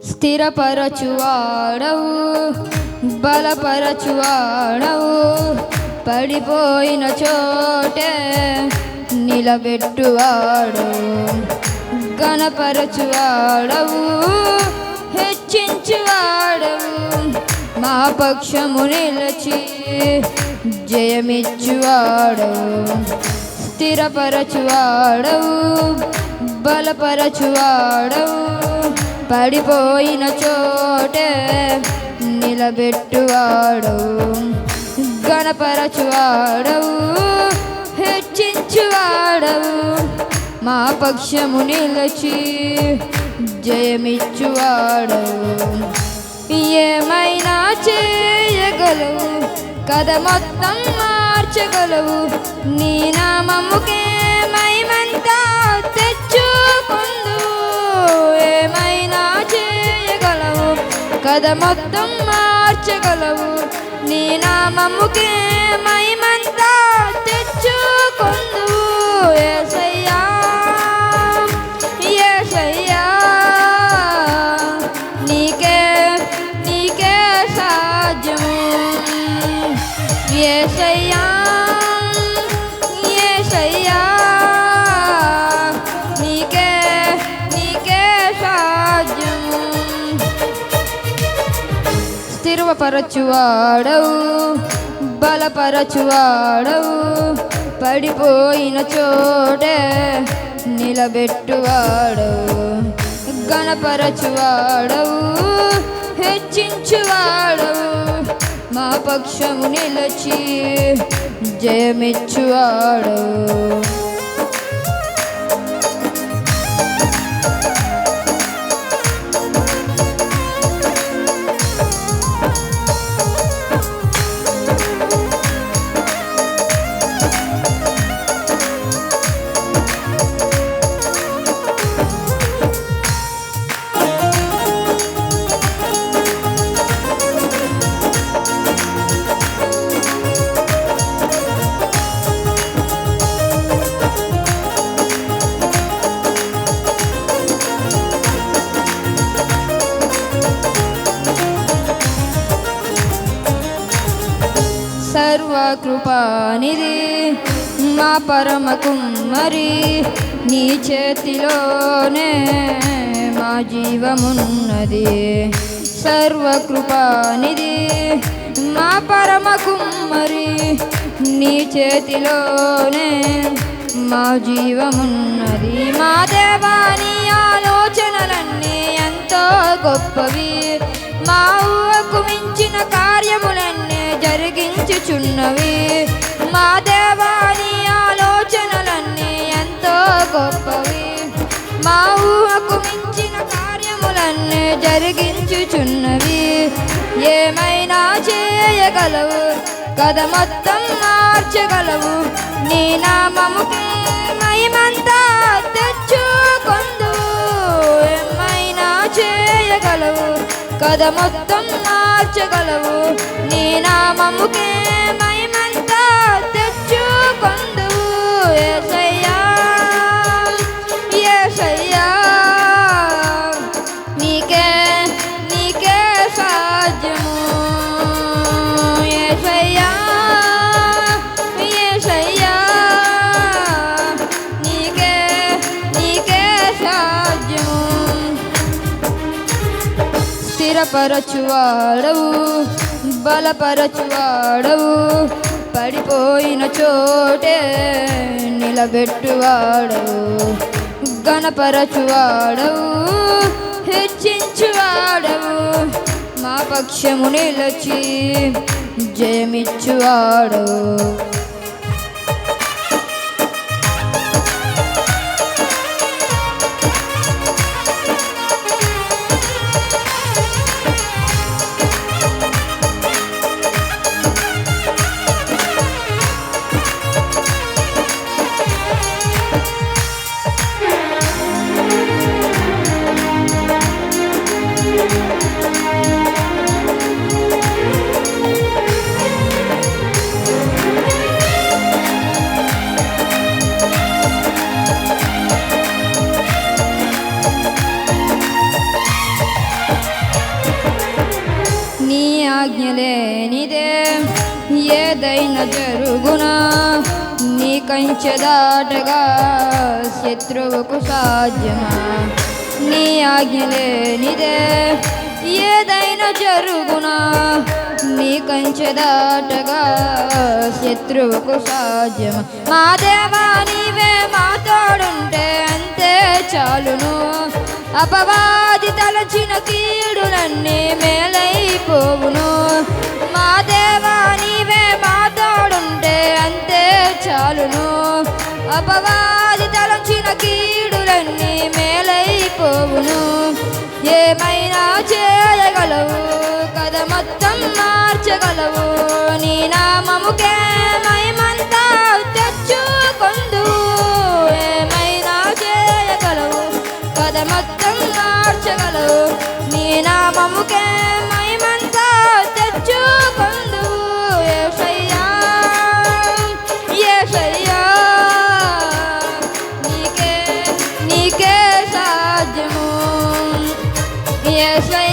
స్థిరపరచువాడవు, బలపరచువాడవు, పడిపోయిన చోటే నిలబెట్టువాడవు, ఘనపరచువాడవు, హెచ్చించువాడవు, మా పక్షము నిలిచి జయమిచ్చువాడవు. స్థిరపరచువాడవు, బలపరచువాడవు, పడిపోయిన చోటే నిలబెట్టువాడవు, ఘనపరచువాడవు, హెచ్చించువాడవు, మా పక్షము నిలిచి జయమిచ్చువాడవు. ఏమైనా చేయగలవు, కథ మొత్తం మార్చగలవు, నీ నామముకే మహిమంతా తెచ్చుకుందువు. ఏమైనా చేయగలవు, కథ మొత్తం మార్చగలవు, నీ నామముకే మహిమంతా తెచ్చుకుందువు. యేసయ్యా యేసయ్యా నీకే నీకే సాధ్యము. యేసయ్యా యేసయ్యా నీకే నీకే సాధ్యము. స్థిరపరచువాడవు, బలపరచువాడవు, పడిపోయిన చోటే నిలబెట్టువాడవు, ఘనపరచువాడవు, హెచ్చించువాడవు, మా పక్షము నిలిచి జయమిచ్చువాడవు. సర్వకృపానిధి మా పరమ కుమ్మరి, నీ చేతిలోనే మా జీవమున్నది. సర్వకృపానిధి మా పరమ కుమ్మరి, నీ చేతిలోనే మా జీవమున్నది. మా దేవాని ఆలోచనలన్నీ ఎంతో గొప్పవి, మా ఊహకు మించిన కార్యములన్నీ జరిగించుచున్నవి. మా దేవాని ఆలోచనలన్నీ ఎంతో గొప్పవి, మా ఊహకు మించిన కార్యములన్నీ జరిగించుచున్నవి. ఏమైనా చేయగలవు, కథ మొత్తం మార్చగలవు, నీ నామముకే మహిమంతా తెచ్చుకొందువు. ఏమైనా చేయగలవు, కథ మొత్తం మార్చగలవు, నీ నామముకే మహిమంతా తెచ్చుకొందువు. యేసయ్యా యేసయ్యా నీకే నీకే సాధ్యము. యేసయ్యా యేసయ్యా నీకే నీకే సాధ్యము. స్థిరపరచువాడవు, బలపరచువాడవు, పడిపోయిన చోటే నిలబెట్టువాడవు, ఘనపరచువాడవు, హెచ్చించువాడవు, మా పక్షము నిలిచి జయమిచ్చువాడవు. ఆజ్ఞ లేనిదే ఏదైనా జరుగునా నీ కంచె దాటగా శత్రువుకు సాధ్యమా నీ ఆజ్ఞ లేనిదే ఏదైనా జరుగునా నీ కంచె దాటగా శత్రువుకు సాధ్యమా మా దేవా నీవే మా తోడుంటే అంతే చాలును అపవాది తలచిన కీడులన్నీ మేలైపోవును మా దేవా నీవే మా తోడుంటే అంతే చాలును అపవాది తలచిన కీడులన్నీ మేలైపోవును ఏమైనా చేయగలవు కథ మొత్తం మార్చగలవు నీ నామముకే మహిమంతా తెచ్చుకొందువు ఏమైనా చేయగలవు కథ మొత్తం మార్చగలవు నీ నామముకే మహిమంతా తెచ్చుకొందువు యేసయ్యా యేసయ్యా నీకే నీకే సాధ్యము యేసయ్యా